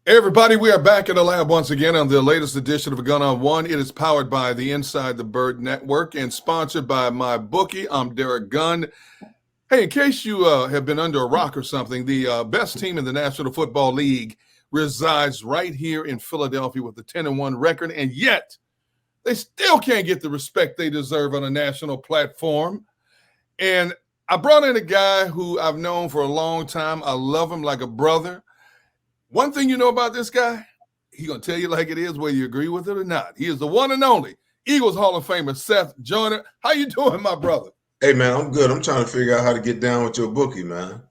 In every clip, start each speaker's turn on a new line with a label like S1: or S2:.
S1: Hey everybody, we are back in the lab once again on the latest edition of A Gun on One. It is powered by the Inside the Bird Network and sponsored by my bookie. I'm Derrick Gunn. Hey, in case you have been under a rock or something, the best team in the National Football League resides right here in Philadelphia with a 10-1 record, and yet they still can't get the respect they deserve on a national platform. And I brought in a guy who I've known for a long time. I love him like a brother. One thing you know about this guy, he's going to tell you like it is, whether you agree with it or not. He is the one and only Eagles Hall of Famer, Seth Joyner. How you doing, my brother?
S2: Hey, man, I'm good. I'm trying to figure out how to get down with your bookie, man.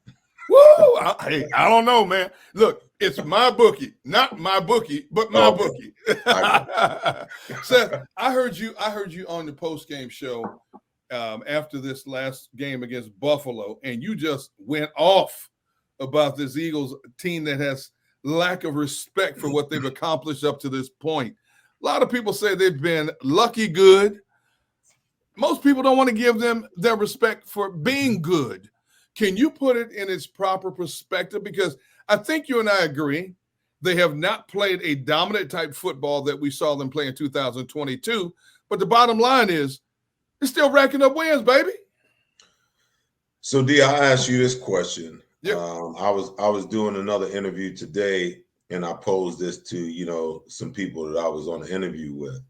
S1: Woo! I don't know, man. Look, it's my bookie, not my bookie, but my bookie. Seth, I heard you on the post-game show after this last game against Buffalo, and you just went off about this Eagles team that has lack of respect for what they've accomplished up to this point. A lot of people say they've been lucky good. Most people don't want to give them their respect for being good. Can you put it in its proper perspective? Because I think you and I agree they have not played a dominant type football that we saw them play in 2022. But the bottom line is they're still racking up wins, baby.
S2: So, D, I asked you this question.
S1: Yep.
S2: I was doing another interview today, and I posed this to some people that I was on the interview with.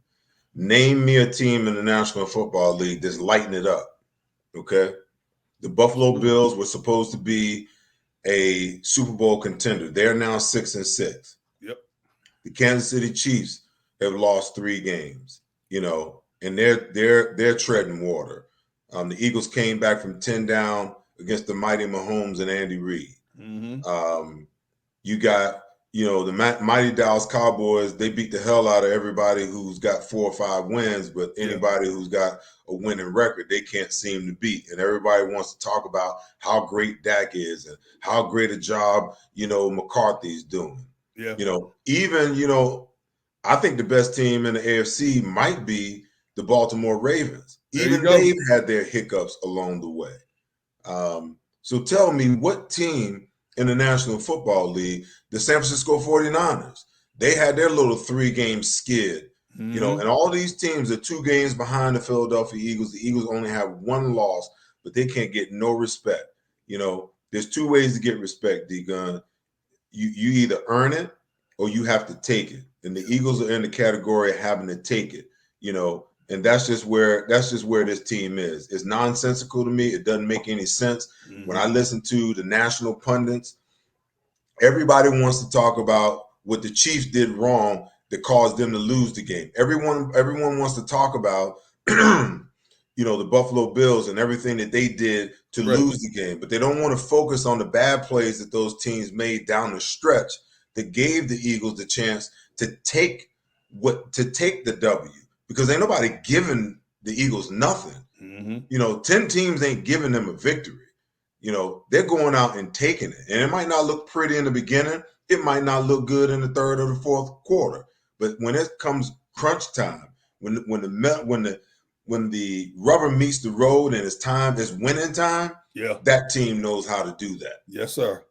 S2: Name me a team in the National Football League that's lighting it up. Okay, the Buffalo Bills were supposed to be a Super Bowl contender. They're now 6-6.
S1: Yep.
S2: The Kansas City Chiefs have lost 3 games. And they're treading water. The Eagles came back from 10 down against the mighty Mahomes and Andy Reid.
S1: Mm-hmm.
S2: You got, the mighty Dallas Cowboys. They beat the hell out of everybody who's got 4 or 5 wins, but anybody who's got a winning record, they can't seem to beat. And everybody wants to talk about how great Dak is and how great a job, McCarthy's doing.
S1: Yeah.
S2: I think the best team in the AFC might be the Baltimore Ravens.
S1: Even
S2: they've had their hiccups along the way. So tell me, what team in the National Football League, the San Francisco 49ers, they had their little 3-game skid, and all these teams are 2 games behind the Philadelphia Eagles. The Eagles only have 1 loss, but they can't get no respect. There's 2 ways to get respect, D-Gun. You either earn it or you have to take it. And the Eagles are in the category of having to take it, and that's just where this team is. It's nonsensical to me. It doesn't make any sense. When I listen to the national pundits, everybody wants to talk about what the Chiefs did wrong that caused them to lose the game. Everyone wants to talk about the Buffalo Bills and everything that they did to lose the game, but they don't want to focus on the bad plays that those teams made down the stretch that gave the Eagles the chance to take the W. Because ain't nobody giving the Eagles nothing. 10 teams ain't giving them a victory. They're going out and taking it. And it might not look pretty in the beginning. It might not look good in the 3rd or the 4th quarter. But when it comes crunch time, when the rubber meets the road and it's winning time, that team knows how to do that.
S1: Yes, sir.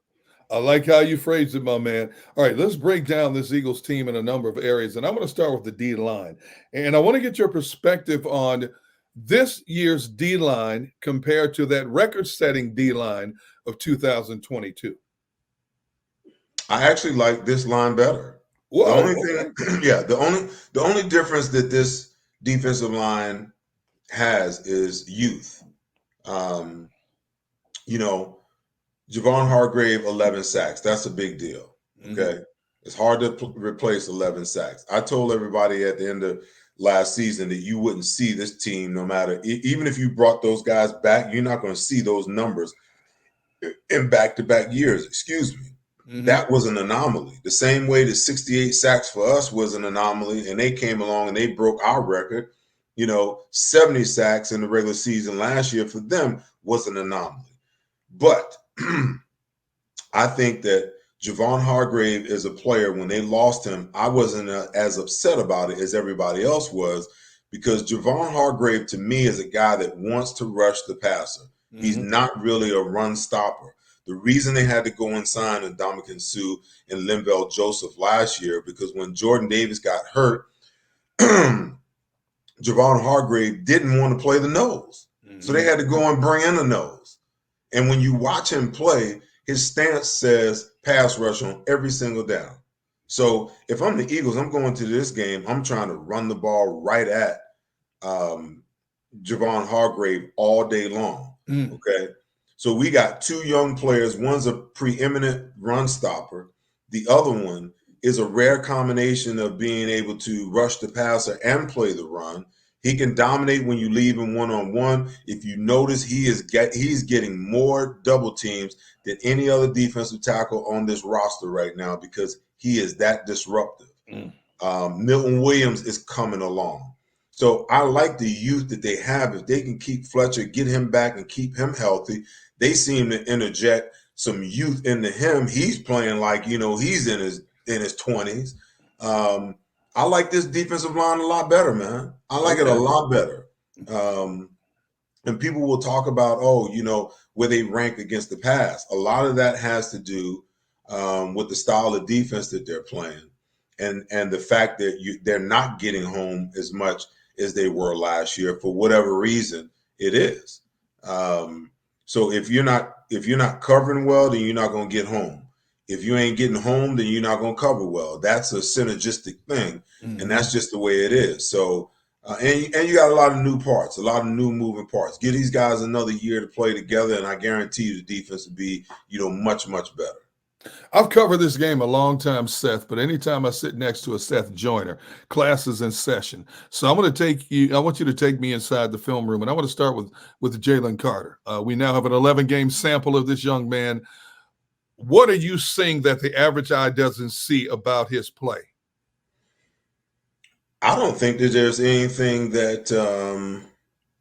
S1: I like how you phrased it, my man. All right, let's break down this Eagles team in a number of areas. And I'm going to start with the D-line. And I want to get your perspective on this year's D-line compared to that record-setting D-line of 2022.
S2: I actually like this line better.
S1: Whoa,
S2: the only difference that this defensive line has is youth. Javon Hargrave, 11 sacks. That's a big deal. Okay. It's hard to replace 11 sacks. I told everybody at the end of last season that you wouldn't see this team no matter, even if you brought those guys back, you're not going to see those numbers in back-to-back years. Excuse me. That was an anomaly. The same way the 68 sacks for us was an anomaly, and they came along and they broke our record. 70 sacks in the regular season last year for them was an anomaly. But I think that Javon Hargrave is a player. When they lost him, I wasn't as upset about it as everybody else was, because Javon Hargrave, to me, is a guy that wants to rush the passer. He's not really a run stopper. The reason they had to go and sign Ndamukong Suh and Linval Joseph last year, because when Jordan Davis got hurt, Javon Hargrave didn't want to play the nose. So they had to go and bring in a nose. And when you watch him play, his stance says pass rush on every single down. So if I'm the Eagles, I'm going to this game, I'm trying to run the ball right at Javon Hargrave all day long. Okay. So we got two young players. One's a preeminent run stopper. The other one is a rare combination of being able to rush the passer and play the run. He can dominate when you leave him one-on-one. If you notice, he's getting more double teams than any other defensive tackle on this roster right now because he is that disruptive. Milton Williams is coming along. So I like the youth that they have. If they can keep Fletcher, get him back and keep him healthy, they seem to interject some youth into him. He's playing like, he's in his 20s. I like this defensive line a lot better, man. I like it a lot better. And people will talk about, where they rank against the pass. A lot of that has to do with the style of defense that they're playing and the fact that they're not getting home as much as they were last year for whatever reason it is. So if you're not covering well, then you're not going to get home. If you ain't getting home, then you're not going to cover well. That's a synergistic thing, and that's just the way it is. So, and you got a lot of new parts, a lot of new moving parts. Give these guys another year to play together, and I guarantee you the defense will be, much, much better.
S1: I've covered this game a long time, Seth, but anytime I sit next to a Seth Joyner, class is in session. So I want you to take me inside the film room, and I want to start with Jaylen Carter. We now have an 11-game sample of this young man. What are you seeing that the average eye doesn't see about his play?
S2: I don't think that there's anything that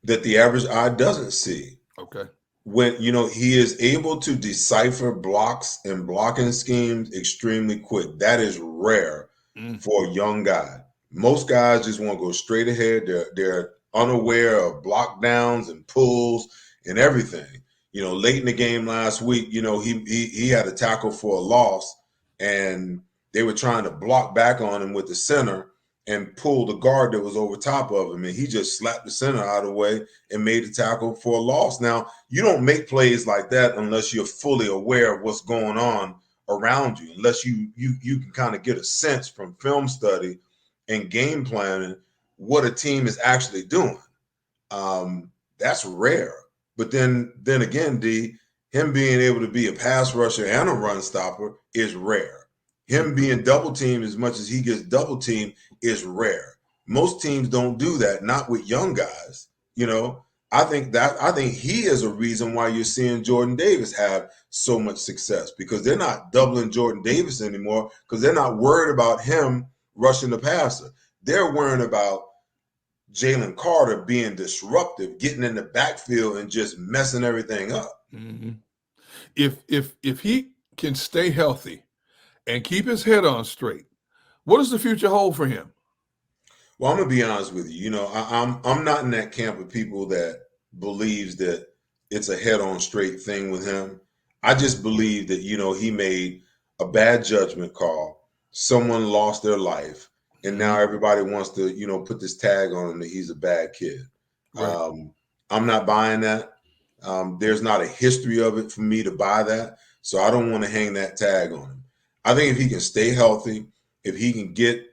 S2: that the average eye doesn't see.
S1: Okay.
S2: When he is able to decipher blocks and blocking schemes extremely quick. That is rare for a young guy. Most guys just want to go straight ahead. They're unaware of block downs and pulls and everything. Late in the game last week, he had a tackle for a loss, and they were trying to block back on him with the center and pull the guard that was over top of him, and he just slapped the center out of the way and made the tackle for a loss. Now, you don't make plays like that unless you're fully aware of what's going on around you, unless you can kind of get a sense from film study and game planning what a team is actually doing. That's rare. But then again, him being able to be a pass rusher and a run stopper is rare. Him being double teamed as much as he gets double teamed is rare. Most teams don't do that, not with young guys. I think he is a reason why you're seeing Jordan Davis have so much success, because they're not doubling Jordan Davis anymore because they're not worried about him rushing the passer. They're worried about Jaylen Carter being disruptive, getting in the backfield and just messing everything up.
S1: If he can stay healthy and keep his head on straight, what does the future hold for him?
S2: Well, I'm gonna be honest with you. I'm not in that camp of people that believes that it's a head on straight thing with him. I just believe that he made a bad judgment call. Someone lost their life, and now everybody wants to put this tag on him that he's a bad kid. Right. I'm not buying that. There's not a history of it for me to buy that, so I don't want to hang that tag on him. I think if he can stay healthy, if he can get,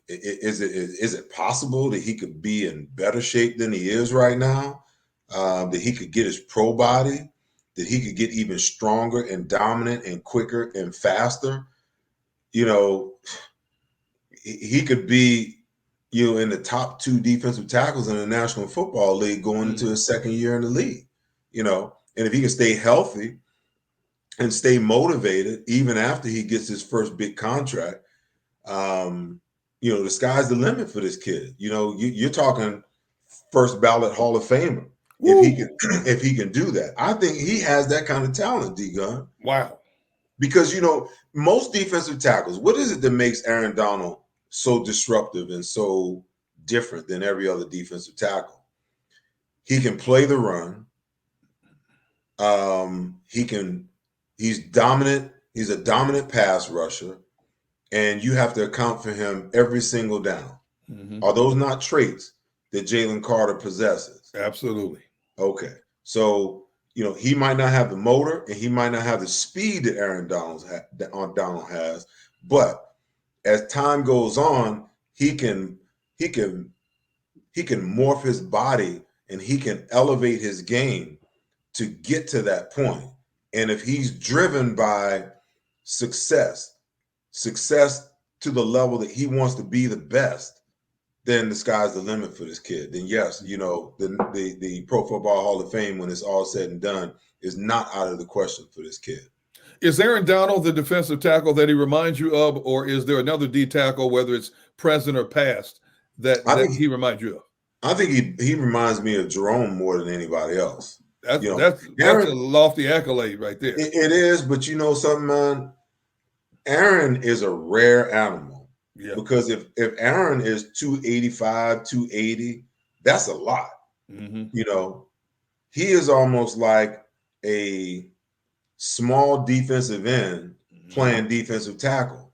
S2: is it possible that he could be in better shape than he is right now? That he could get his pro body, that he could get even stronger and dominant and quicker and faster. He could be, in the top 2 defensive tackles in the National Football League going into his second year in the league. And if he can stay healthy and stay motivated, even after he gets his first big contract, the sky's the limit for this kid. You're talking first ballot Hall of Famer. Woo. If he can do that. I think he has that kind of talent, D-Gun.
S1: Wow.
S2: Because, most defensive tackles, what is it that makes Aaron Donald so disruptive and so different than every other defensive tackle? He can play the run. He's dominant. He's a dominant pass rusher, and you have to account for him every single down.
S1: Mm-hmm.
S2: Are those not traits that Jaylen Carter possesses?
S1: Absolutely.
S2: Okay. So, he might not have the motor and he might not have the speed that Donald has, but as time goes on, he can morph his body and he can elevate his game to get to that point. And if he's driven by success to the level that he wants to be the best, then the sky's the limit for this kid. Then yes, the Pro Football Hall of Fame, when it's all said and done, is not out of the question for this kid.
S1: Is Aaron Donald the defensive tackle that he reminds you of, or is there another D tackle, whether it's present or past, that he reminds you of?
S2: I think he reminds me of Jerome more than anybody else.
S1: That's a lofty accolade right there.
S2: It is, but you know something, man? Aaron is a rare animal. Yeah. Because if Aaron is 285, 280, that's a lot.
S1: Mm-hmm.
S2: He is almost like a small defensive end playing defensive tackle.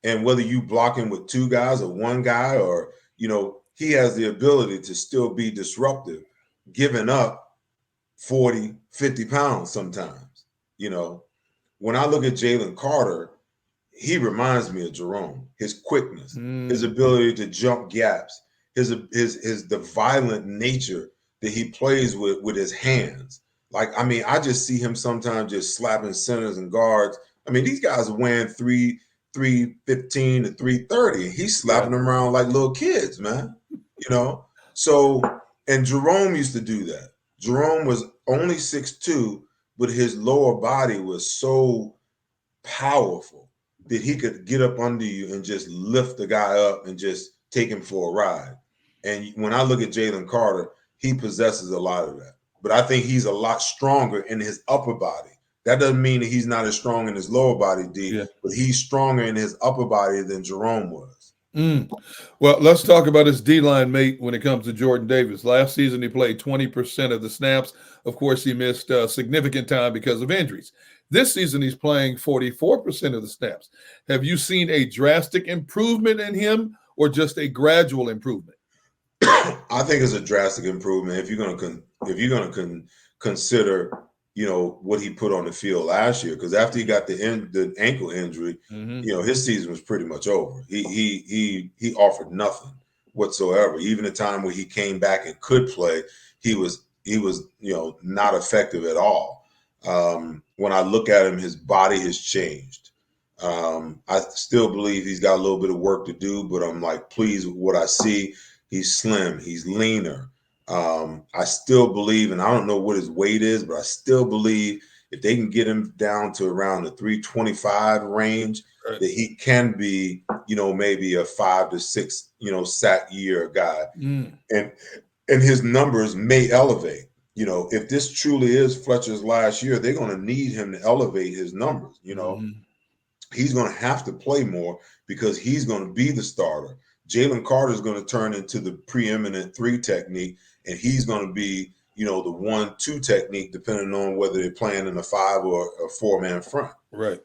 S2: And whether you block him with two guys or one guy, or, he has the ability to still be disruptive, giving up 40, 50 pounds sometimes. When I look at Jaylen Carter, he reminds me of Jerome. His quickness, his ability to jump gaps, his the violent nature that he plays with his hands. I just see him sometimes just slapping centers and guards. These guys are wearing 315 to 330. He's slapping them around like little kids, man. So, and Jerome used to do that. Jerome was only 6'2", but his lower body was so powerful that he could get up under you and just lift the guy up and just take him for a ride. And when I look at Jaylen Carter, he possesses a lot of that. But I think he's a lot stronger in his upper body. That doesn't mean that he's not as strong in his lower body, but he's stronger in his upper body than Jerome was.
S1: Well, let's talk about his D-line mate when it comes to Jordan Davis. Last season, he played 20% of the snaps. Of course, he missed significant time because of injuries. This season, he's playing 44% of the snaps. Have you seen a drastic improvement in him or just a gradual improvement?
S2: I think it's a drastic improvement if you're going to consider, what he put on the field last year. Because after he got the ankle injury, his season was pretty much over. He offered nothing whatsoever. Even the time where he came back and could play, he was not effective at all. When I look at him, his body has changed. I still believe he's got a little bit of work to do, but I'm pleased with what I see. He's slim. He's leaner. I still believe, and I don't know what his weight is, but I still believe if they can get him down to around the 325 range, that he can be, maybe a 5 to 6, sack year guy. And his numbers may elevate. If this truly is Fletcher's last year, they're going to need him to elevate his numbers. He's going to have to play more because he's going to be the starter. Jaylen Carter is going to turn into the preeminent 3 technique, and he's going to be, the 1-2 technique, depending on whether they're playing in a 5 or a 4-man front.
S1: Right.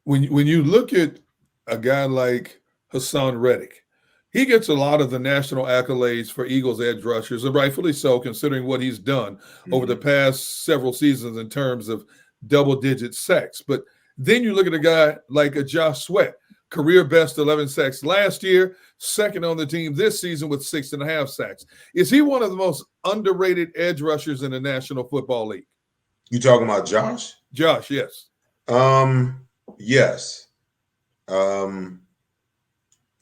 S1: When you look at a guy like Hassan Reddick, he gets a lot of the national accolades for Eagles edge rushers, and rightfully so, considering what he's done over the past several seasons in terms of double-digit sacks. But then you look at a guy like a Josh Sweat, career best 11 sacks last year, second on the team this season with 6.5 sacks. Is he one of the most underrated edge rushers in the National Football League?
S2: You talking about Josh?
S1: Josh, yes.
S2: Yes.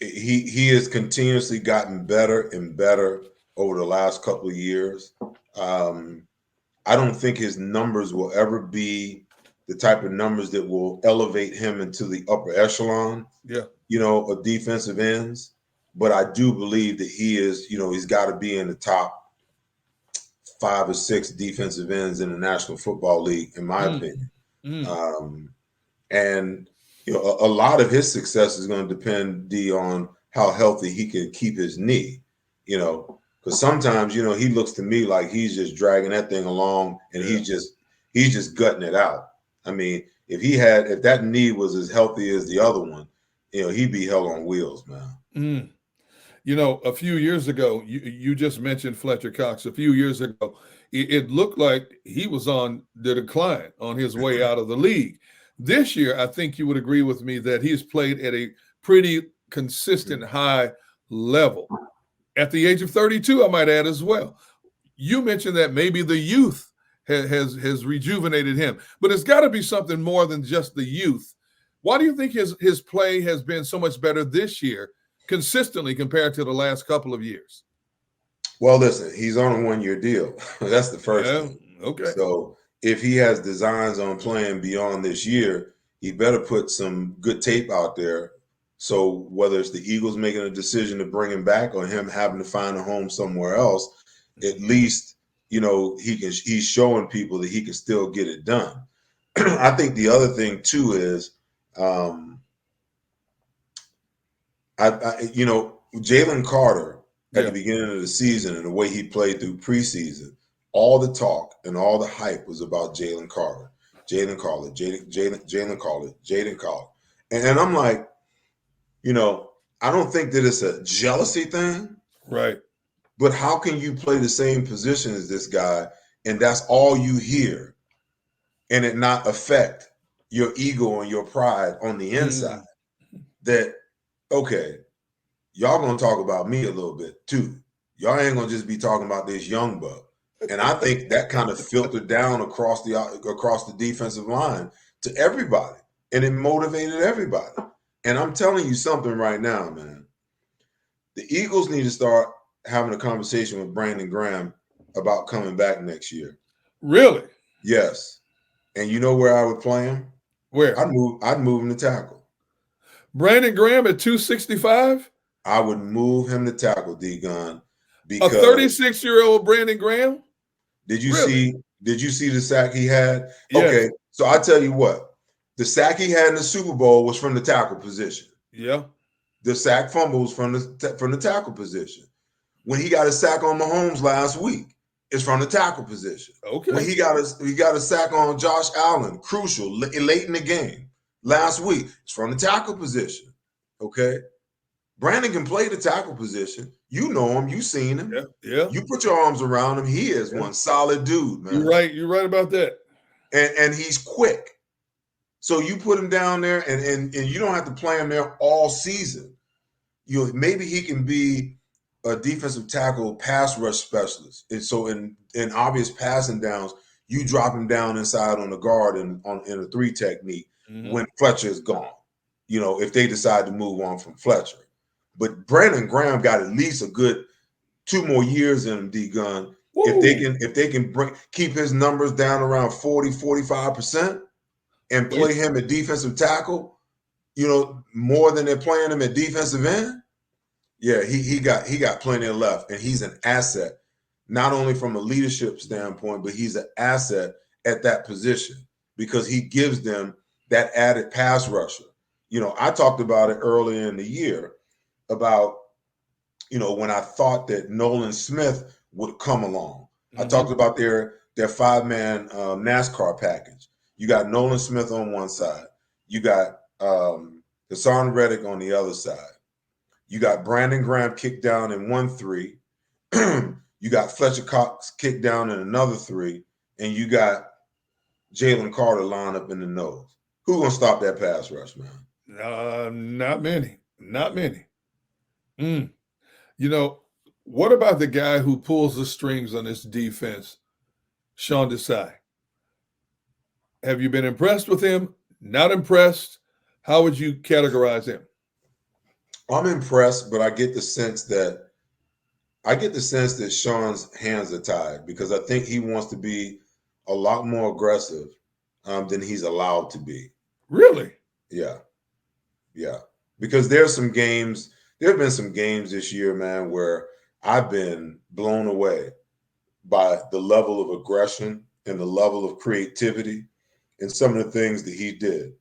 S2: He has continuously gotten better and better over the last couple of years. I don't think his numbers will ever be the type of numbers that will elevate him into the upper echelon, of defensive ends. But I do believe that he is, he's got to be in the top 5 or 6 defensive ends in the National Football League, in my opinion. And, a lot of his success is going to depend, on how healthy he can keep his knee, because sometimes, he looks to me like he's just dragging that thing along and he's just He's just gutting it out. I mean, if that knee was as healthy as the other one, he'd be hell on wheels, man.
S1: Mm. A few years ago, you just mentioned Fletcher Cox. A few years ago, it looked like he was on the decline, on his way out of the league. This year, I think you would agree with me that he's played at a pretty consistent high level. At the age of 32, I might add as well. You mentioned that maybe the youth has rejuvenated him, but it's got to be something more than just the youth. Why do you think his play has been so much better this year, consistently compared to the last couple of years?
S2: Well, listen, he's on a 1-year deal. That's the first
S1: Yeah.
S2: thing.
S1: Okay.
S2: So if he has designs on playing beyond this year, he better put some good tape out there. So whether it's the Eagles making a decision to bring him back or him having to find a home somewhere else, at least he's showing people that he can still get it done. I think the other thing too is, Jaylen Carter at
S1: Yeah.
S2: the beginning of the season and the way he played through preseason, all the talk and all the hype was about Jaylen Carter, Jaylen Carter, Jaylen Carter, Jaylen Carter, and I'm like, I don't think that it's a jealousy thing,
S1: Right.
S2: but how can you play the same position as this guy and that's all you hear, and it not affect your ego and your pride on the inside?
S1: Mm.
S2: That okay, y'all gonna talk about me a little bit too. Y'all ain't gonna just be talking about this young buck. And I think that kind of filtered down across the defensive line to everybody, and it motivated everybody. And I'm telling you something right now, man. The Eagles need to start having a conversation with Brandon Graham about coming back next year.
S1: Really?
S2: Yes. And you know where I would play him?
S1: Where?
S2: I'd move him to tackle.
S1: Brandon Graham at 265?
S2: I would move him to tackle, D Gun,
S1: A
S2: because
S1: 36-year-old Brandon Graham?
S2: did you
S1: Really?
S2: see the sack he had?
S1: Yes.
S2: Okay, so I tell you what, the sack he had in the Super Bowl was from the tackle position.
S1: Yeah.
S2: The sack fumbles from the tackle position. When he got a sack on Mahomes last week, it's from the tackle position.
S1: Okay.
S2: When he got a sack on Josh Allen, crucial late in the game last week, it's from the tackle position. Okay, Brandon can play the tackle position. You know him. You seen him.
S1: Yeah. Yeah.
S2: You put your arms around him. He is one solid dude, man.
S1: You're right. You're right about that.
S2: And he's quick. So you put him down there, and you don't have to play him there all season. Maybe he can be a defensive tackle pass rush specialist. And so in obvious passing downs, you drop him down inside on the guard in a 3 technique when Fletcher is gone. If they decide to move on from Fletcher. But Brandon Graham got at least a good 2 more years in him, D Gun. If they can keep his numbers down around 40-45% and play him at defensive tackle, more than they're playing him at defensive end. Yeah, he got plenty of left, and he's an asset, not only from a leadership standpoint, but he's an asset at that position because he gives them that added pass rusher. I talked about it earlier in the year about, when I thought that Nolan Smith would come along. I talked about their 5-man NASCAR package. You got Nolan Smith on one side. You got Hassan Reddick on the other side. You got Brandon Graham kicked down in 1-3. You got Fletcher Cox kicked down in another 3. And you got Jaylen Carter lined up in the nose. Who's going to stop that pass rush, man?
S1: Not many. Not many. What about the guy who pulls the strings on this defense, Sean Desai? Have you been impressed with him? Not impressed? How would you categorize him?
S2: I'm impressed, but I get the sense that Sean's hands are tied because I think he wants to be a lot more aggressive than he's allowed to be.
S1: Really?
S2: Yeah. Because there have been some games this year, man, where I've been blown away by the level of aggression and the level of creativity and some of the things that he did.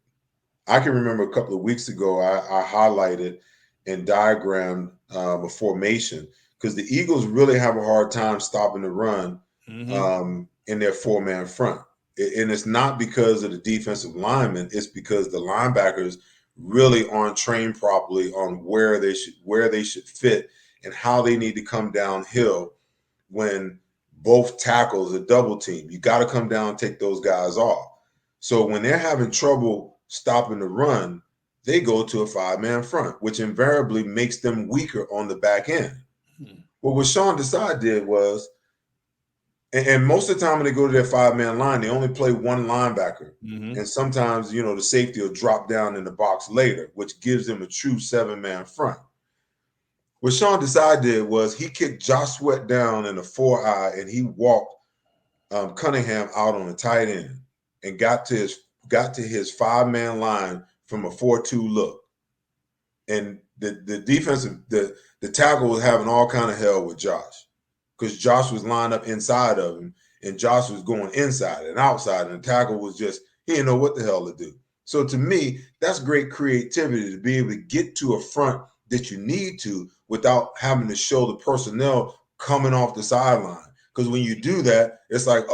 S2: I can remember a couple of weeks ago, I highlighted and diagrammed a formation because the Eagles really have a hard time stopping the run in their 4-man front. And it's not because of the defensive linemen. It's because the linebackers really aren't trained properly on where they should fit and how they need to come downhill when both tackles are double team. You got to come down and take those guys off. So when they're having trouble stopping the run, they go to a 5-man front, which invariably makes them weaker on the back end. Well, what Sean Desai did was, and most of the time when they go to their 5-man line, they only play one linebacker. And sometimes, the safety will drop down in the box later, which gives them a true 7-man front. What Sean Desai did was he kicked Josh Sweat down in the 4-eye, and he walked Cunningham out on the tight end and got to his 5-man line from a 4-2 look. And the defensive, the tackle was having all kind of hell with Josh, because Josh was lined up inside of him and Josh was going inside and outside, and the tackle was just, he didn't know what the hell to do. So to me, that's great creativity to be able to get to a front that you need to without having to show the personnel coming off the sideline. Because when you do that, it's like,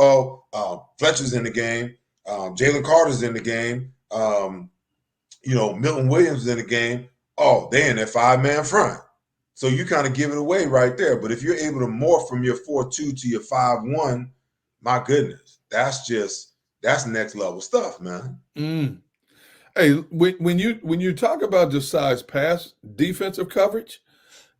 S2: Fletcher's in the game, Jaylen Carter's in the game, Milton Williams is in the game. Oh, they're in that 5-man front. So you kind of give it away right there. But if you're able to morph from your 4-2 to your 5-1, my goodness, that's next level stuff, man.
S1: Hey, when you talk about Desai's pass defensive coverage,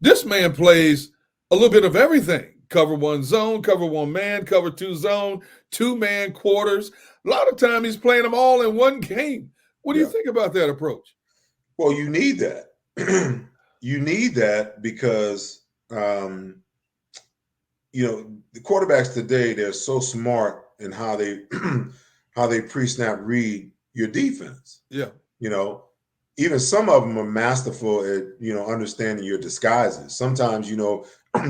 S1: this man plays a little bit of everything. Cover 1 zone, cover 1 man, cover 2 zone, 2-man quarters. A lot of time he's playing them all in one game. What do you think about that approach?
S2: Well, you need that. You need that because, the quarterbacks today, they're so smart in how they pre-snap read your defense.
S1: Yeah.
S2: Even some of them are masterful at, understanding your disguises. Sometimes,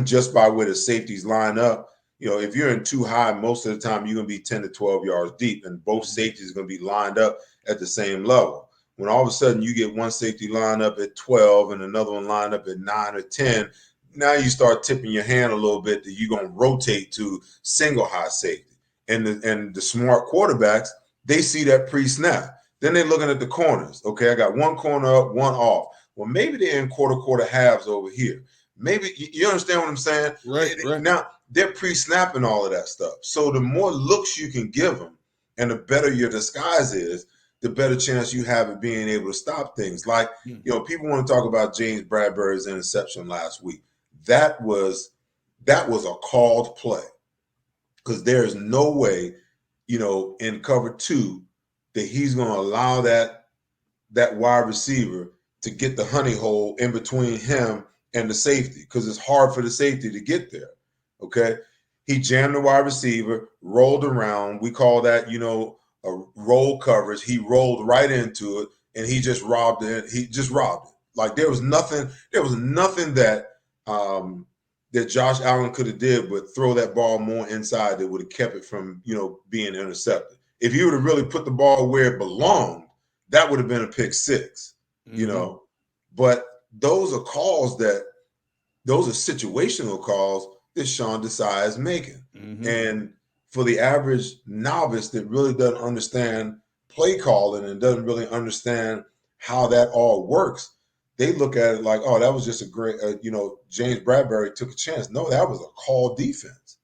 S2: just by where the safeties line up, if you're in too high, most of the time you're going to be 10 to 12 yards deep, and both safeties are going to be lined up at the same level. When all of a sudden you get one safety lined up at 12 and another one lined up at 9 or 10, now you start tipping your hand a little bit that you're going to rotate to single high safety. And the smart quarterbacks, they see that pre-snap. Then they're looking at the corners. Okay, I got one corner up, one off. Well, maybe they're in quarter halves over here. Maybe you understand what I'm saying?
S1: Right.
S2: Now they're pre-snapping all of that stuff. So the more looks you can give them and the better your disguise is, the better chance you have of being able to stop things. Like, people want to talk about James Bradbury's interception last week. That was a called play, because there is no way, in cover 2 that he's going to allow that wide receiver to get the honey hole in between him and the safety, because it's hard for the safety to get there. Okay. He jammed the wide receiver, rolled around. We call that, a roll coverage. He rolled right into it and he just robbed it. Like there was nothing that that Josh Allen could have did but throw that ball more inside that would have kept it from, being intercepted. If he would have really put the ball where it belonged, that would have been a pick 6, But those are situational calls that Sean Desai is making. And for the average novice that really doesn't understand play calling and doesn't really understand how that all works, they look at it like, oh, that was just a great, James Bradbury took a chance. No, that was a call defense.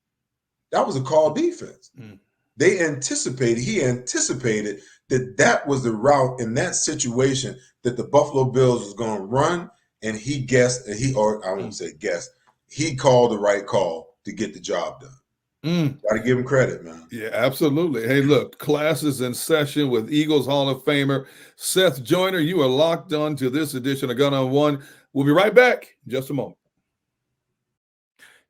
S2: He anticipated that was the route in that situation that the Buffalo Bills was going to run, and he guessed, he called the right call to get the job done. Got to give him credit, man.
S1: Yeah, absolutely. Hey, look, class is in session with Eagles Hall of Famer Seth Joyner. You are locked on to this edition of Gun on One. We'll be right back in just a moment.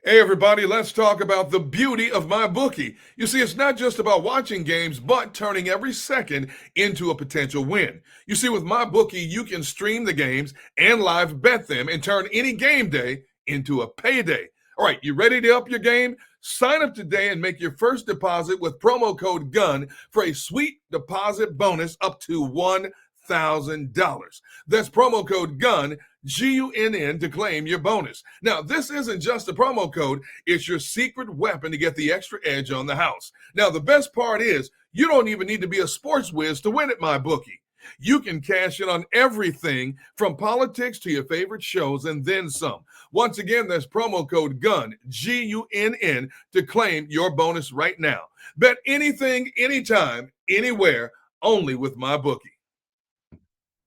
S1: Hey, everybody, let's talk about the beauty of MyBookie. You see, it's not just about watching games, but turning every second into a potential win. You see, with MyBookie, you can stream the games and live bet them and turn any game day into a payday. All right, you ready to up your game? Sign up today and make your first deposit with promo code GUN for a sweet deposit bonus up to $1,000. That's promo code GUN, GUNN, to claim your bonus. Now, this isn't just a promo code. It's your secret weapon to get the extra edge on the house. Now, the best part is You don't even need to be a sports whiz to win at MyBookie. You can cash in on everything from politics to your favorite shows and then some. Once again, there's promo code GUNN, GUNN, to claim your bonus right now. Bet anything, anytime, anywhere, only with MyBookie.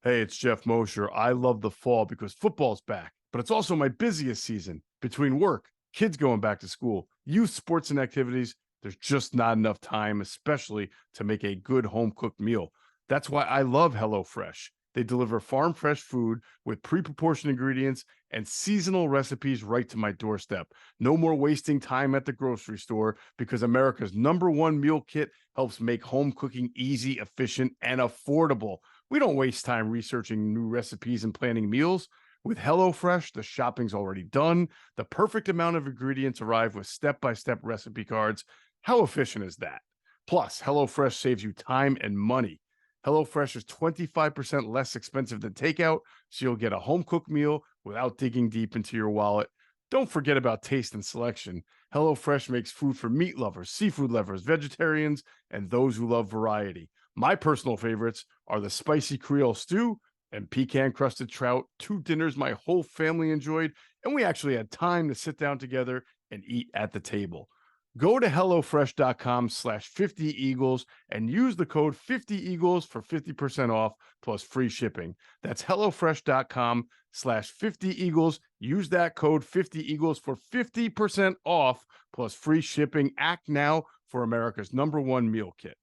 S3: Hey, it's Jeff Mosher. I love the fall because football's back, but it's also my busiest season. Between work, kids going back to school, youth sports and activities, there's just not enough time, especially to make a good home-cooked meal. That's why I love HelloFresh. They deliver farm-fresh food with pre-proportioned ingredients and seasonal recipes right to my doorstep. No more wasting time at the grocery store because America's #1 meal kit helps make home cooking easy, efficient, and affordable. We don't waste time researching new recipes and planning meals. With HelloFresh, the shopping's already done. The perfect amount of ingredients arrive with step-by-step recipe cards. How efficient is that? Plus, HelloFresh saves you time and money. HelloFresh is 25% less expensive than takeout, so you'll get a home-cooked meal without digging deep into your wallet. Don't forget about taste and selection. HelloFresh makes food for meat lovers, seafood lovers, vegetarians, and those who love variety. My personal favorites are the spicy Creole stew and pecan-crusted trout, 2 dinners my whole family enjoyed, and we actually had time to sit down together and eat at the table. Go to HelloFresh.com/50Eagles and use the code 50Eagles for 50% off plus free shipping. That's HelloFresh.com/50Eagles. Use that code 50Eagles for 50% off plus free shipping. Act now for America's #1 meal kit.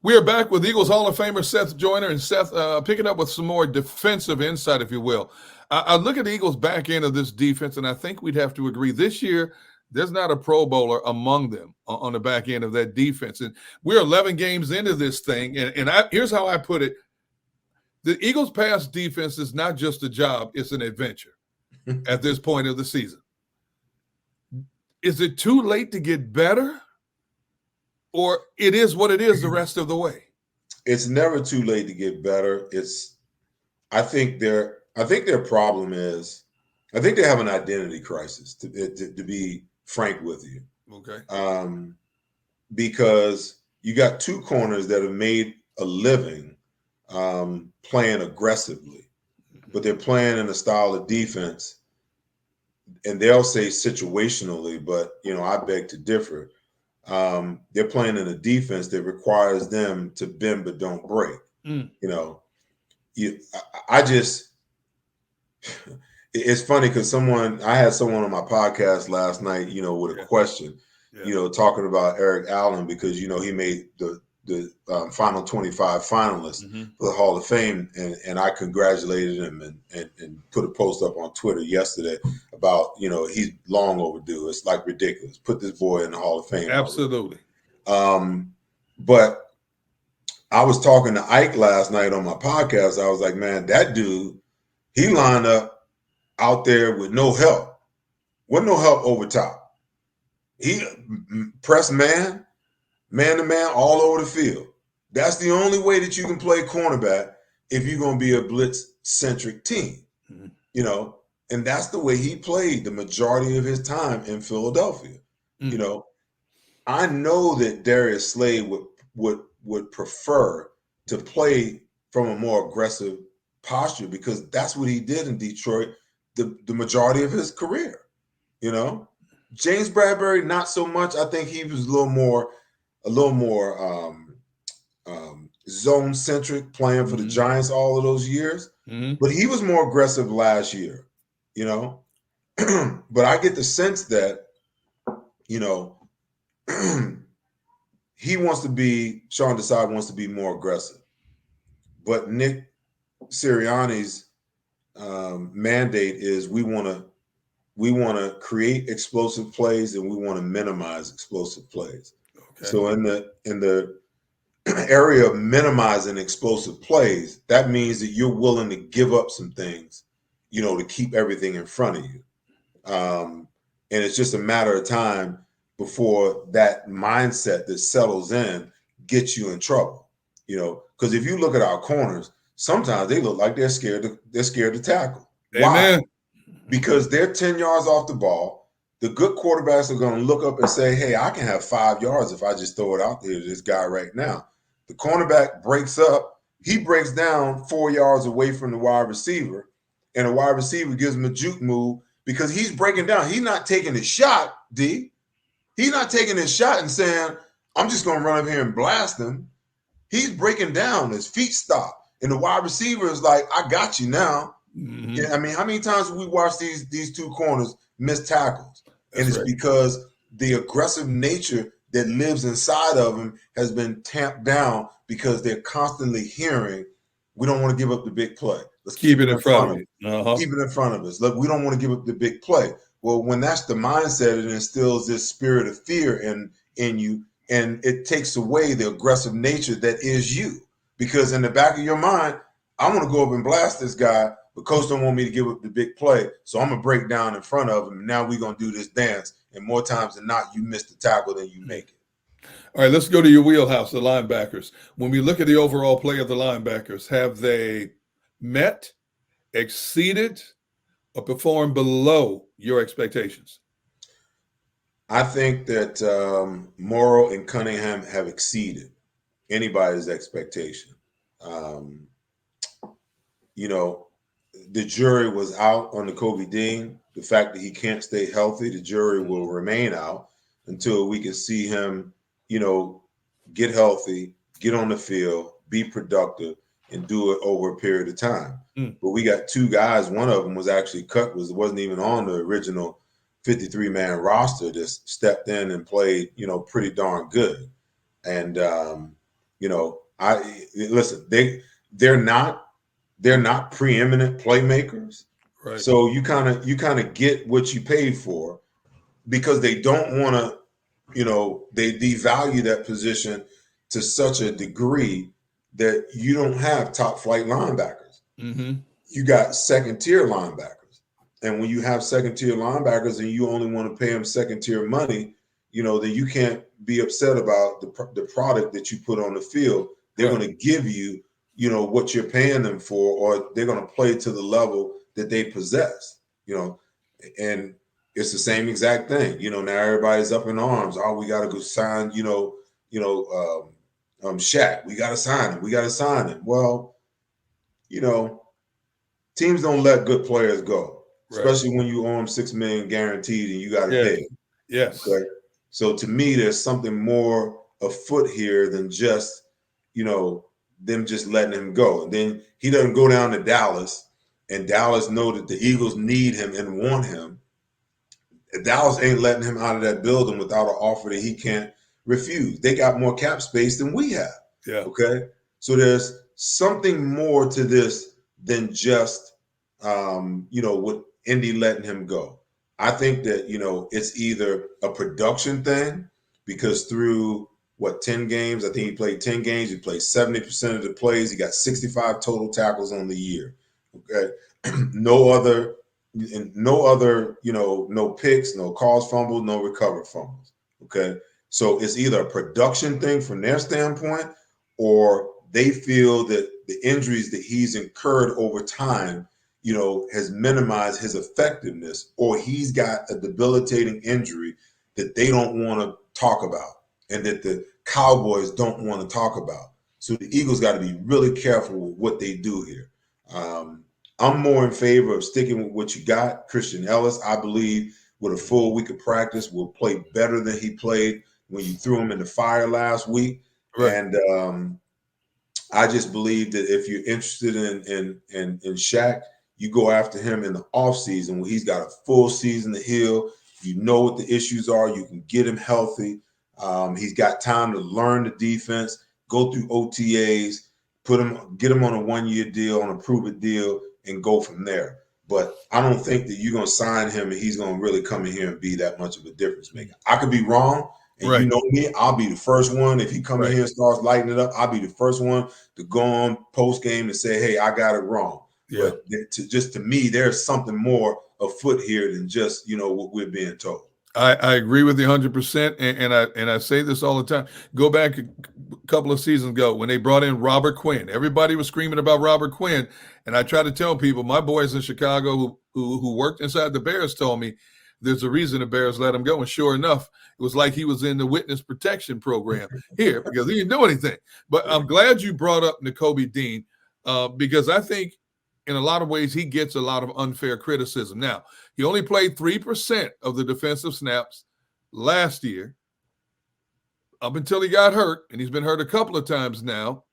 S1: We are back with Eagles Hall of Famer Seth Joyner, and Seth picking up with some more defensive insight, if you will. I look at the Eagles' back end of this defense, and I think we'd have to agree this year there's not a Pro Bowler among them on the back end of that defense. And we're 11 games into this thing, and here's how I put it. The Eagles' pass defense is not just a job, it's an adventure at this point of the season. Is it too late to get better? Or it is what it is the rest of the way?
S2: It's never too late to get better. I think their problem is, I think they have an identity crisis, to be frank with you.
S1: Okay.
S2: Because you got 2 corners that have made a living playing aggressively, but they're playing in a style of defense, and they'll say situationally, but I beg to differ. They're playing in a defense that requires them to bend but don't break. It's funny because I had someone on my podcast last night, with a question, talking about Eric Allen because he made the final 25 finalists for the Hall of Fame, and I congratulated him and put a post up on Twitter yesterday about he's long overdue. It's like ridiculous. Put this boy in the Hall of Fame.
S1: Absolutely.
S2: But I was talking to Ike last night on my podcast. I was like, man, that dude, he lined up out there with no help. Wasn't no help over top. He pressed man to man all over the field. That's the only way that you can play cornerback if you're going to be a blitz-centric team, and that's the way he played the majority of his time in Philadelphia. I know that Darius Slade would prefer to play from a more aggressive posture because that's what he did in Detroit the majority of his career. James Bradbury, not so much. I think he was a little more zone centric, playing for the Giants all of those years. But he was more aggressive last year, But I get the sense that, Sean Desai wants to be more aggressive. But Nick Sirianni's mandate is we want to create explosive plays and we want to minimize explosive plays. Okay. So in the area of minimizing explosive plays, that means that you're willing to give up some things, to keep everything in front of you. And it's just a matter of time before that mindset that settles in gets you in trouble. Because if you look at our corners, sometimes they look like they're scared to tackle.
S1: Amen.
S2: Why? Because they're 10 yards off the ball. the good quarterbacks are going to look up and say, hey, I can have 5 yards if I just throw it out there to this guy right now. The cornerback breaks up. He breaks down 4 yards away from the wide receiver, and the wide receiver gives him a juke move because he's breaking down. He's not taking his shot, D. He's not taking his shot and saying, I'm just going to run up here and blast him. He's breaking down. His feet stop. And the wide receiver is like, I got you now. Mm-hmm. Yeah, I mean, how many times have we watched these two corners miss tackles? And it's because the aggressive nature that lives inside of them has been tamped down because they're constantly hearing, we don't want to give up the big play. Let's
S1: keep it in front of us.
S2: Keep it in front of us. Look, we don't want to give up the big play. Well, when that's the mindset, it instills this spirit of fear in you, and it takes away the aggressive nature that is you. Because in the back of your mind, I want to go up and blast this guy, but coach don't want me to give up the big play, so I'm going to break down in front of him, and now we're going to do this dance. And more times than not, you miss the tackle than you make it.
S1: All right, let's go to your wheelhouse, the linebackers. When we look at the overall play of the linebackers, have they met, exceeded, or performed below your expectations?
S2: I think that Morrow and Cunningham have exceeded anybody's expectation. The jury was out on the Kobe Dean. The fact that he can't stay healthy, the jury will remain out until we can see him, get healthy, get on the field, be productive, and do it over a period of time. But we got two guys. One of them was actually cut, wasn't even on the original 53-man roster, just stepped in and played, pretty darn good. And, listen, they're not preeminent playmakers.
S1: Right.
S2: So you kind of get what you paid for because they don't want to, they devalue that position to such a degree that you don't have top flight linebackers.
S1: Mm-hmm.
S2: You got second tier linebackers. And when you have second tier linebackers and you only want to pay them second tier money, then you can't be upset about the product that you put on the field. They're going to give you, what you're paying them for, or they're going to play to the level that they possess, and it's the same exact thing. Now everybody's up in arms. Oh, we got to go sign, Shaq. We got to sign him. We got to sign him. Well, teams don't let good players go, especially when you owe them $6 million guaranteed and you got to pay.
S1: Yes.
S2: Okay? So to me, there's something more afoot here than just, them just letting him go. And then he doesn't go down to Dallas, and Dallas know that the Eagles need him and want him. Dallas ain't letting him out of that building without an offer that he can't refuse. They got more cap space than we have.
S1: Yeah.
S2: Okay. So there's something more to this than just, with Indy letting him go. I think that, it's either a production thing because through 10 games, I think he played 10 games. He played 70% of the plays. He got 65 total tackles on the year. Okay. No other, no picks, no caused fumbles, no recovered fumbles. Okay. So it's either a production thing from their standpoint, or they feel that the injuries that he's incurred over time, has minimized his effectiveness, or he's got a debilitating injury that they don't want to talk about and that the Cowboys don't want to talk about. So the Eagles got to be really careful with what they do here. I'm more in favor of sticking with what you got. Christian Ellis, I believe, with a full week of practice, will play better than he played when you threw him in the fire last week. Right. And I just believe that if you're interested in Shaq, you go after him in the offseason when he's got a full season to heal. You know what the issues are. You can get him healthy. He's got time to learn the defense, go through OTAs, get him on a 1-year deal, on a prove-it deal, and go from there. But I don't think that you're going to sign him and he's going to really come in here and be that much of a difference maker. I could be wrong, and you know me, I'll be the first one. If he come in here and starts lighting it up, I'll be the first one to go on post-game and say, hey, I got it wrong. Yeah. But to me, there's something more afoot here than just, what we're being told.
S1: I agree with you 100%, and I say this all the time. Go back a couple of seasons ago when they brought in Robert Quinn. Everybody was screaming about Robert Quinn, and I try to tell people, my boys in Chicago who worked inside the Bears told me, there's a reason the Bears let him go. And sure enough, it was like he was in the witness protection program here because he didn't do anything. But I'm glad you brought up Nakobe Dean because I think in a lot of ways he gets a lot of unfair criticism. Now, he only played 3% of the defensive snaps last year up until he got hurt, and he's been hurt a couple of times now.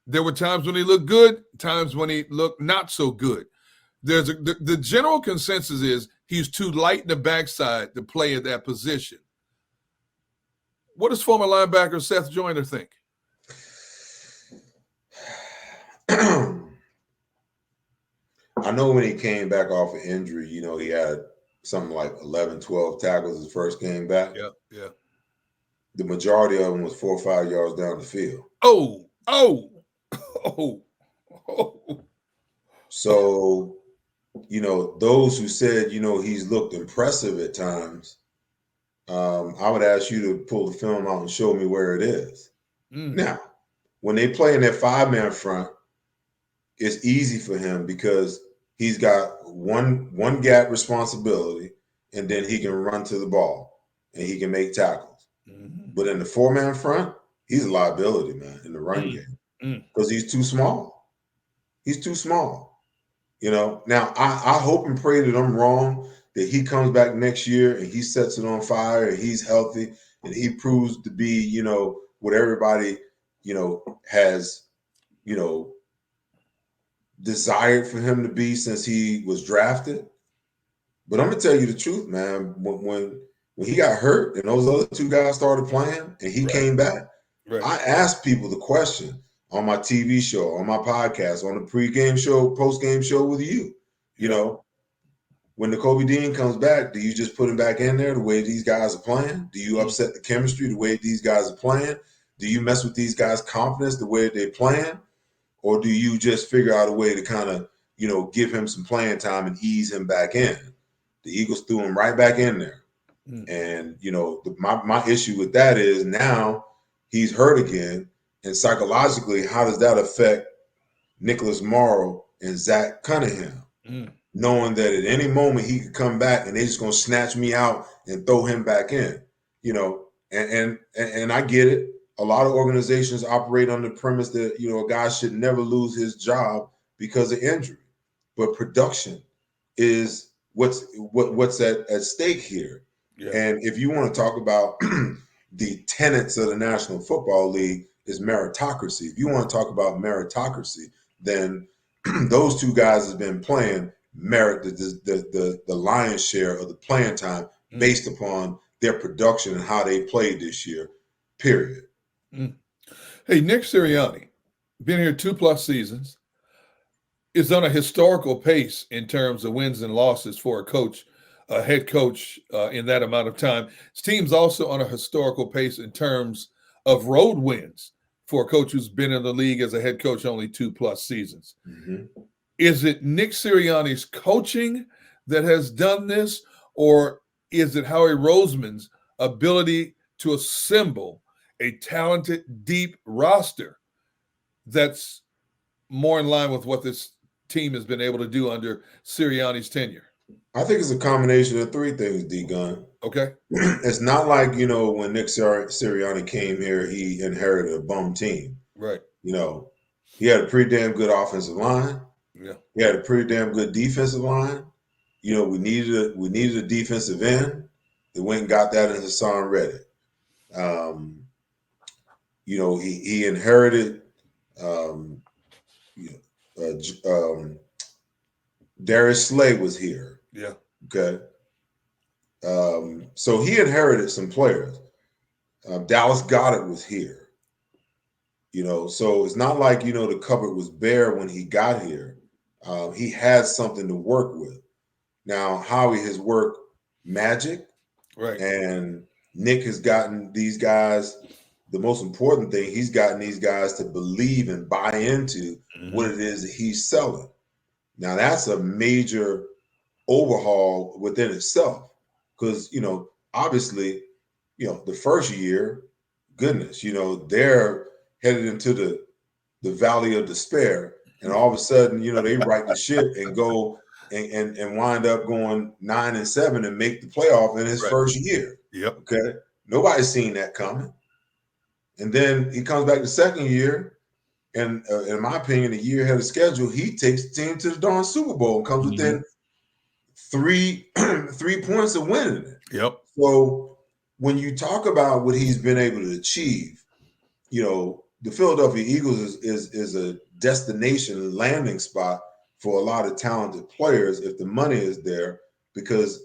S1: There were times when he looked good, times when he looked not so good. The general consensus is he's too light in the backside to play at that position. What does former linebacker Seth Joyner think?
S2: I know when he came back off an injury, you know, he had something like 11, 12 tackles his first game back.
S1: Yeah.
S2: The majority of them was 4 or 5 yards down the field.
S1: Oh.
S2: So, you know, those who said, you know, he's looked impressive at times, I would ask you to pull the film out and show me where it is. Now, when they play in that 5-man front, it's easy for him because he's got one gap responsibility, and then he can run to the ball and he can make tackles. But in the 4-man front, he's a liability, man, in the run game because he's too small. He's too small. You know, now I hope and pray that I'm wrong, that he comes back next year and he sets it on fire and he's healthy and he proves to be, you know, what everybody, you know, has, you know, desired for him to be since he was drafted. But I'm gonna tell you the truth, man. When he got hurt and those other two guys started playing and he came back, I asked people the question on my TV show, on my podcast, on the pregame show, postgame show with you. You know, when Nakobe Dean comes back, do you just put him back in there the way these guys are playing? Do you upset the chemistry the way these guys are playing? Do you mess with these guys' confidence the way they're playing? Or do you just figure out a way to kind of, you know, give him some playing time and ease him back in? The Eagles threw him right back in there. And, you know, my issue with that is now he's hurt again. And psychologically, how does that affect Nicholas Morrow and Zach Cunningham? Knowing that at any moment he could come back and they're just going to snatch me out and throw him back in, you know, and I get it. A lot of organizations operate on the premise that, you know, a guy should never lose his job because of injury. But production is what's at stake here. And if you want to talk about the tenets of the National Football League is meritocracy. If you want to talk about meritocracy, then those two guys have been playing merit the lion's share of the playing time based upon their production and how they played this year, period.
S1: Hey, Nick Sirianni, been here 2+ seasons, is on a historical pace in terms of wins and losses for a head coach in that amount of time. His team's also on a historical pace in terms of road wins for a coach who's been in the league as a head coach only 2+ seasons. Is it Nick Sirianni's coaching that has done this, or is it Howie Roseman's ability to assemble a talented, deep roster that's more in line with what this team has been able to do under Sirianni's tenure?
S2: I think it's a combination of three things, D-Gun.
S1: Okay.
S2: It's not like, you know, when Nick Sirianni came here, he inherited a bum team.
S1: Right.
S2: You know, he had a pretty damn good offensive line.
S1: Yeah.
S2: He had a pretty damn good defensive line. You know, we needed a defensive end. They went and got that in Hassan Reddick. You know, he inherited Darius Slay was here.
S1: Yeah.
S2: Okay. So he inherited some players. Dallas Goedert was here. You know, so it's not like, you know, the cupboard was bare when he got here. He had something to work with. Now, Howie has worked magic.
S1: Right.
S2: And Nick has gotten these guys, the most important thing, he's gotten these guys to believe and buy into what it is that he's selling. Now, that's a major overhaul within itself because, you know, obviously, you know, the first year, goodness, you know, they're headed into the valley of despair. And all of a sudden, you know, they right the ship and go and wind up going 9-7 and make the playoff in his first year.
S1: Yep.
S2: Okay. Nobody's seen that coming. And then he comes back the second year, and in my opinion, a year ahead of schedule, he takes the team to the darn Super Bowl and comes within 3 points of winning it.
S1: Yep.
S2: So when you talk about what he's been able to achieve, the Philadelphia Eagles is a destination landing spot for a lot of talented players if the money is there, because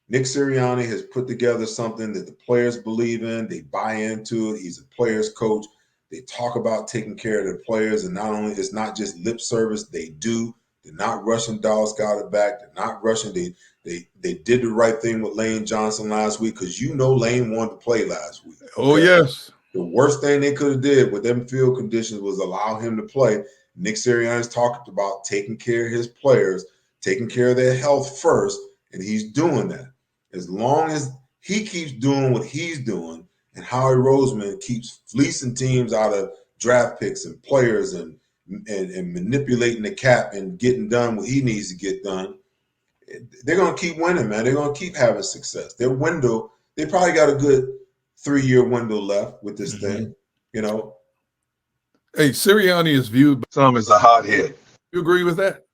S2: Nick Sirianni has put together something that the players believe in. They buy into it. He's a player's coach. They talk about taking care of their players, and not only it's not just lip service, they do. They're not rushing Dallas Goedert back. They're not rushing. They did the right thing with Lane Johnson last week, because Lane wanted to play last week. Okay?
S1: Oh, yes.
S2: The worst thing they could have did with them field conditions was allow him to play. Nick Sirianni's talked about taking care of his players, taking care of their health first, and he's doing that. As long as he keeps doing what he's doing, and Howie Roseman keeps fleecing teams out of draft picks and players and manipulating the cap and getting done what he needs to get done, they're going to keep winning, man. They're going to keep having success. Their window, they probably got a good 3-year window left with this thing,
S1: Hey, Sirianni is viewed by some as a hothead. You agree with that?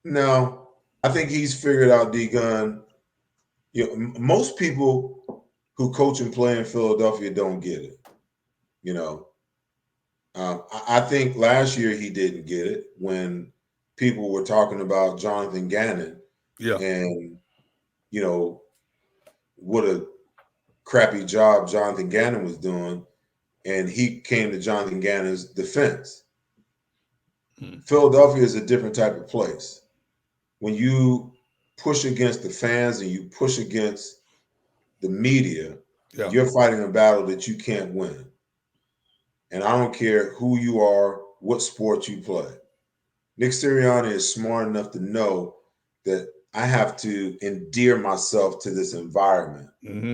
S2: No, I think he's figured out D-Gun. Most people who coach and play in Philadelphia don't get it. I think last year he didn't get it when people were talking about Jonathan Gannon.
S1: Yeah.
S2: And, what a crappy job Jonathan Gannon was doing. And he came to Jonathan Gannon's defense. Philadelphia is a different type of place. When you push against the fans and you push against the media, you're fighting a battle that you can't win. And I don't care who you are, what sport you play. Nick Sirianni is smart enough to know that I have to endear myself to this environment.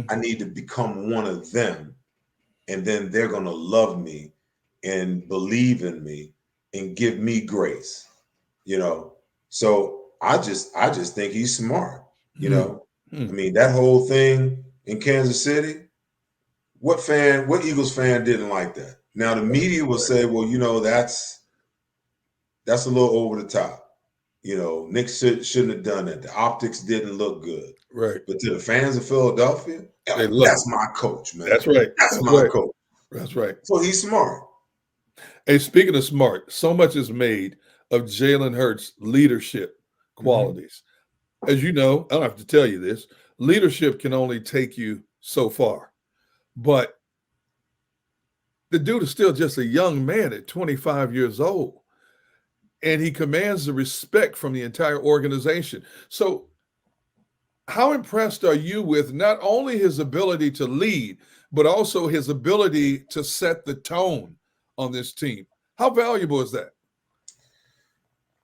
S2: I need to become one of them, and then they're going to love me and believe in me and give me grace. So I just think he's smart. I mean, that whole thing in Kansas City, what Eagles fan didn't like that? Now the media will say, well, that's a little over the top. Nick shouldn't have done that. The optics didn't look good.
S1: Right.
S2: But to the fans of Philadelphia, that's my coach, man.
S1: That's right.
S2: That's my coach.
S1: That's right.
S2: So he's smart.
S1: Hey, speaking of smart, so much is made of Jalen Hurts' leadership qualities. As you know, I don't have to tell you this, leadership can only take you so far. But the dude is still just a young man at 25 years old. And he commands the respect from the entire organization. So how impressed are you with not only his ability to lead, but also his ability to set the tone on this team? How valuable is that?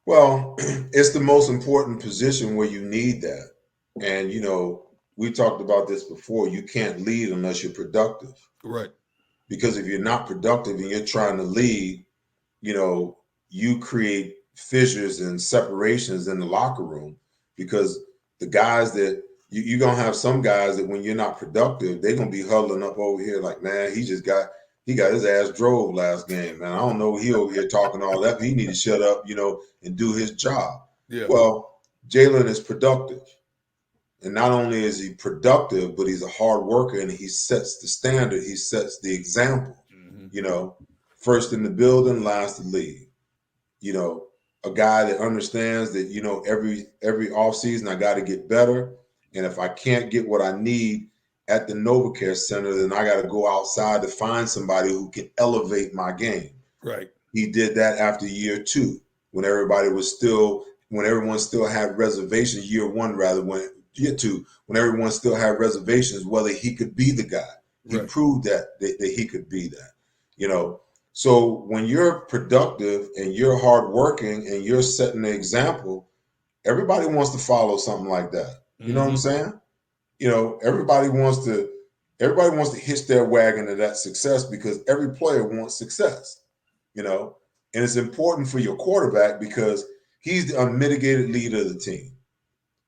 S2: Well, it's the most important position where you need that. And, we talked about this before. You can't lead unless you're productive.
S1: Right.
S2: Because if you're not productive and you're trying to lead, you create fissures and separations in the locker room, because the guys that you're going to have some guys that when you're not productive, they're going to be huddling up over here like, man, he got his ass drove last game, man. I don't know. He over here talking all that. He need to shut up, and do his job.
S1: Yeah.
S2: Well, Jalen is productive. And not only is he productive, but he's a hard worker, and he sets the standard. He sets the example, first in the building, last to leave. A guy that understands that, every offseason I got to get better. And if I can't get what I need at the NovaCare Center, then I got to go outside to find somebody who can elevate my game.
S1: Right.
S2: He did that after year 2, when everyone still had reservations, year 1 rather, year 2, when everyone still had reservations whether he could be the guy. He proved that he could be that, So when you're productive and you're hardworking and you're setting the example, everybody wants to follow something like that. You know what I'm saying? Everybody wants to hitch their wagon to that success, because every player wants success. And it's important for your quarterback, because he's the unmitigated leader of the team.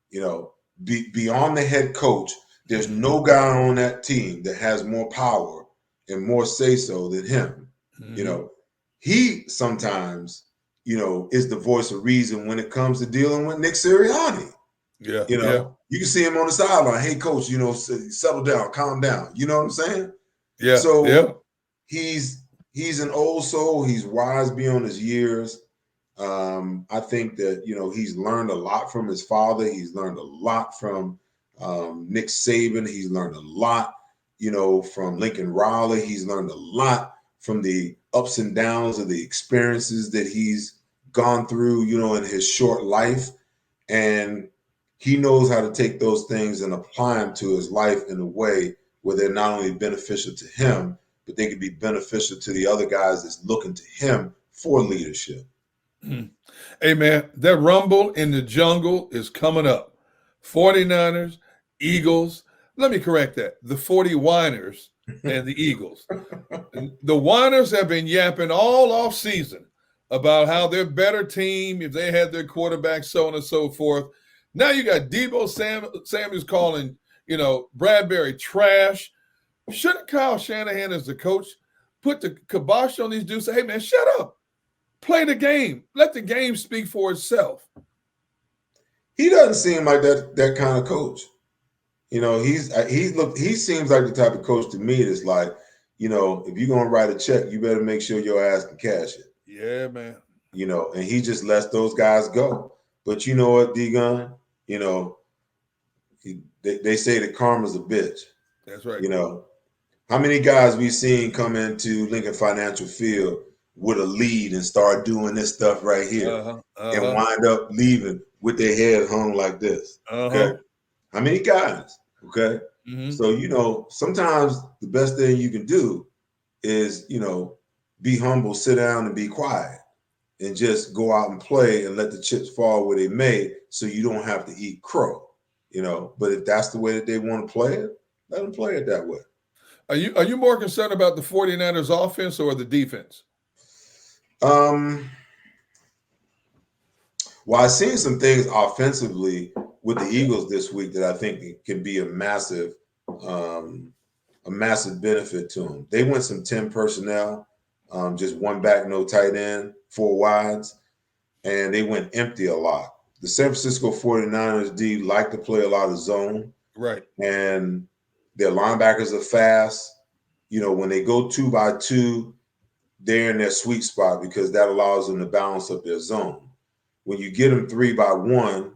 S2: You know, beyond the head coach, there's no guy on that team that has more power and more say-so than him.
S1: Mm-hmm.
S2: You know, he sometimes, you know, is the voice of reason when it comes to dealing with Nick Sirianni.
S1: Yeah.
S2: You know, you can see him on the sideline. Hey, coach, you know, settle down, calm down. You know what I'm saying?
S1: Yeah.
S2: So he's an old soul. He's wise beyond his years. I think that, you know, he's learned a lot from his father. He's learned a lot from Nick Saban. He's learned a lot, you know, from Lincoln Riley. He's learned a lot from the ups and downs of the experiences that he's gone through, you know, in his short life. And he knows how to take those things and apply them to his life in a way where they're not only beneficial to him, but they can be beneficial to the other guys that's looking to him for leadership.
S1: Hey, man, that rumble in the jungle is coming up. 49ers, Eagles. Let me correct that. The 40 whiners and the Eagles. The whiners have been yapping all off season about how they're better team if they had their quarterback, so on and so forth. Now you got Debo Samuels calling, you know, Bradbury trash. Shouldn't Kyle Shanahan, as the coach, put the kibosh on these dudes? Say, hey, man, shut up. Play the game. Let the game speak for itself.
S2: He doesn't seem like that kind of coach. You know, he seems like the type of coach to me that's like, you know, if you're gonna write a check, you better make sure your ass can cash it.
S1: Yeah, man.
S2: You know, and he just lets those guys go. But you know what, D-Gun? You know, they say that karma's a bitch.
S1: That's right.
S2: You know, how many guys we seen come into Lincoln Financial Field with a lead and start doing this stuff right here and wind up leaving with their head hung like this? Okay. How many guys? Okay. So, you know, sometimes the best thing you can do is, you know, be humble, sit down and be quiet and just go out and play and let the chips fall where they may so you don't have to eat crow, you know. But if that's the way that they want to play it, let them play it that way.
S1: Are you more concerned about the 49ers offense or the defense?
S2: Well, I've seen some things offensively with the Eagles this week that I think can be a massive benefit to them. They went some 10 personnel, just one back, no tight end, 4 wides, and they went empty a lot. The San Francisco 49ers D like to play a lot of zone.
S1: Right.
S2: And their linebackers are fast. You know, when they go 2 by 2, they're in their sweet spot because that allows them to balance up their zone. When you get them 3 by 1,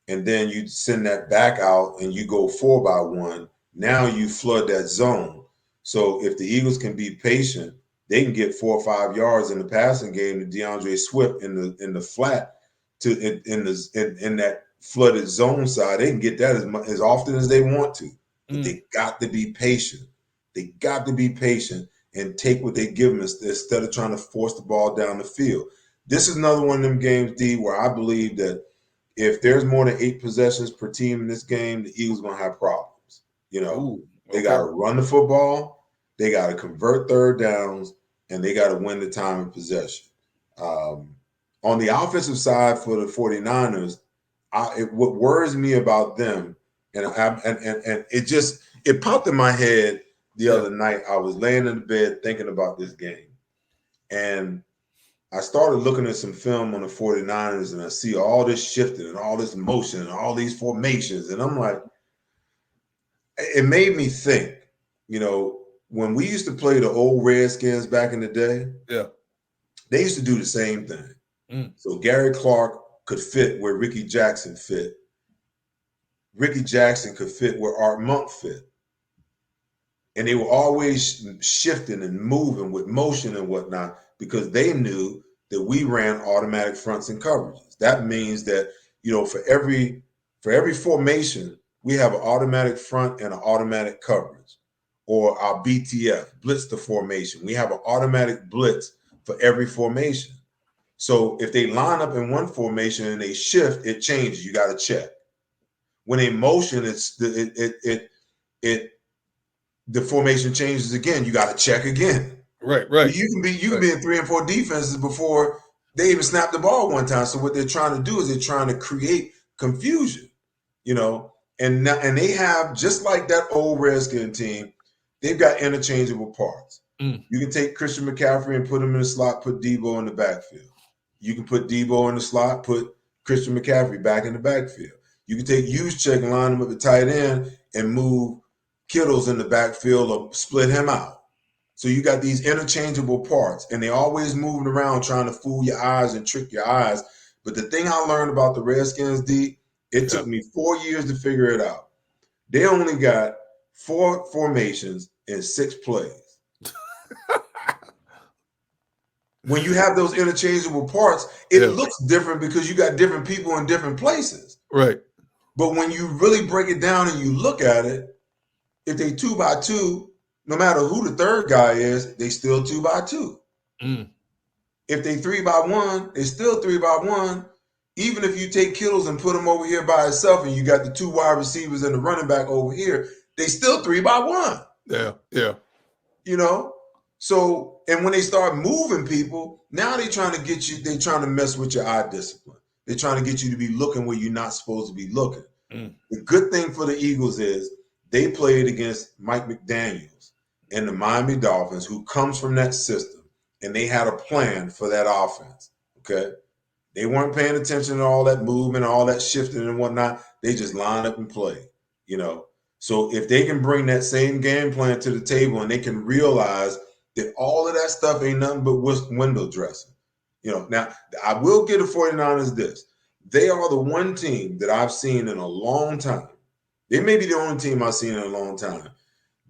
S2: and then you send that back out and you go 4 by 1, now you flood that zone. So if the Eagles can be patient, they can get 4 or 5 yards in the passing game to DeAndre Swift in the flat in that flooded zone side. They can get that as often as they want to, but they got to be patient. They got to be patient and take what they give them instead of trying to force the ball down the field. This is another one of them games, D, where I believe that if there's more than 8 possessions per team in this game, the Eagles are going to have problems. You know, They got to run the football, they got to convert third downs, and they got to win the time of possession. On the offensive side for the 49ers, what worries me about them, and it popped in my head the other night. I was laying in the bed thinking about this game, and I started looking at some film on the 49ers, and I see all this shifting and all this motion and all these formations. And I'm like, it made me think, you know, when we used to play the old Redskins back in the day, they used to do the same thing. So Gary Clark could fit where Ricky Jackson fit. Ricky Jackson could fit where Art Monk fit. And they were always shifting and moving with motion and whatnot because they knew that we ran automatic fronts and coverages. That means that, you know, for every formation, we have an automatic front and an automatic coverage, or our BTF, blitz the formation. We have an automatic blitz for every formation. So if they line up in one formation and they shift, it changes. You got to check. When they motion, the formation changes again. You got to check again.
S1: Right.
S2: You can be in 3 and 4 defenses before They even snapped the ball one time. So what they're trying to do is they're trying to create confusion, and they have, just like that old Redskin team, they've got interchangeable parts. You can take Christian McCaffrey and put him in the slot, put Debo in the backfield. You can put Debo in the slot, put Christian McCaffrey back in the backfield. You can take Juszczyk and line him up at tight end and move Kittles in the backfield or split him out. So you got these interchangeable parts, and they always moving around trying to fool your eyes and trick your eyes. But the thing I learned about the Redskins, D, it took me 4 years to figure it out. They only got 4 formations and 6 plays. When you have those interchangeable parts, it looks different because you got different people in different places.
S1: Right.
S2: But when you really break it down and you look at it, if they 2x2, no matter who the third guy is, they still 2x2. If they 3x1, they still 3x1. Even if you take Kittles and put him over here by himself and you got the 2 wide receivers and the running back over here, they still 3x1.
S1: Yeah.
S2: So, and when they start moving people, now they're trying to get you, they're trying to mess with your eye discipline. They're trying to get you to be looking where you're not supposed to be looking. The good thing for the Eagles is they played against Mike McDaniels and the Miami Dolphins, who comes from that system, and they had a plan for that offense, okay? They weren't paying attention to all that movement, all that shifting and whatnot. They just lined up and played, So if they can bring that same game plan to the table and they can realize that all of that stuff ain't nothing but window dressing. Now, I will give the 49ers this. They are the one team that I've seen in a long time. They may be the only team I've seen in a long time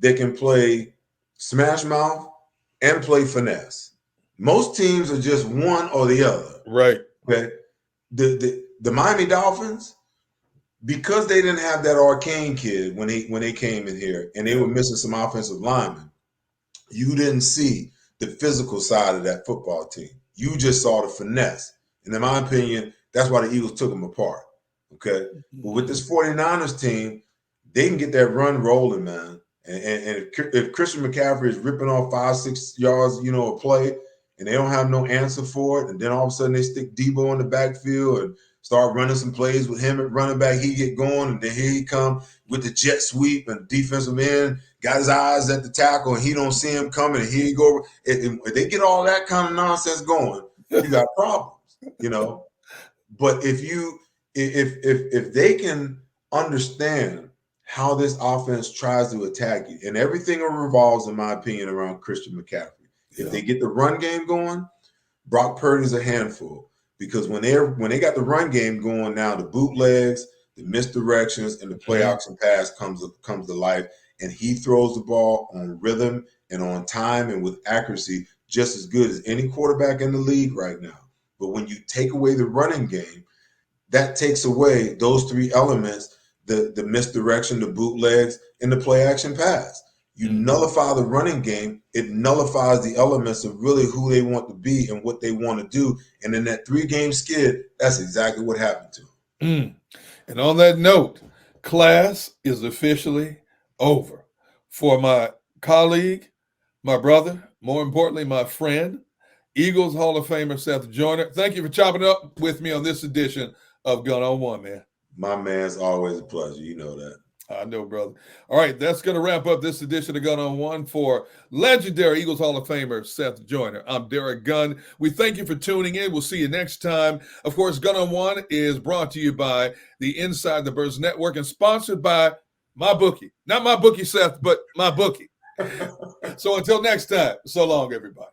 S2: that can play smash mouth and play finesse. Most teams are just one or the other.
S1: Right.
S2: Okay. The Miami Dolphins, because they didn't have that arcane kid when they came in here and they were missing some offensive linemen, you didn't see the physical side of that football team. You just saw the finesse. And in my opinion, that's why the Eagles took them apart. Okay. But with this 49ers team, they can get that run rolling, man. And if Christian McCaffrey is ripping off 5-6 yards, a play, and they don't have no answer for it, and then all of a sudden they stick Debo in the backfield and start running some plays with him at running back, he get going, and then here he come with the jet sweep, and defensive end got his eyes at the tackle, and he don't see him coming, and here he go. If they get all that kind of nonsense going, you got problems, But if they can understand how this offense tries to attack you, and everything revolves, in my opinion, around Christian McCaffrey. If they get the run game going, Brock Purdy's a handful, because when they got the run game going now, the bootlegs, the misdirections, and the play action pass comes to life, and he throws the ball on rhythm and on time and with accuracy just as good as any quarterback in the league right now. But when you take away the running game, that takes away those 3 elements: the misdirection, the bootlegs, and the play action pass. You nullify the running game, it nullifies the elements of really who they want to be and what they want to do. And in that 3-game skid, that's exactly what happened to them.
S1: And on that note, class is officially over. For my colleague, my brother, more importantly, my friend, Eagles Hall of Famer Seth Joyner, thank you for chopping up with me on this edition of Gun on One, man.
S2: My man, it's always a pleasure. You know that.
S1: I know, brother. All right, that's going to wrap up this edition of Gun on One for legendary Eagles Hall of Famer Seth Joyner. I'm Derrick Gunn. We thank you for tuning in. We'll see you next time. Of course, Gun on One is brought to you by the Inside the Birds Network and sponsored by my bookie. Not my bookie, Seth, but my bookie. So until next time, so long, everybody.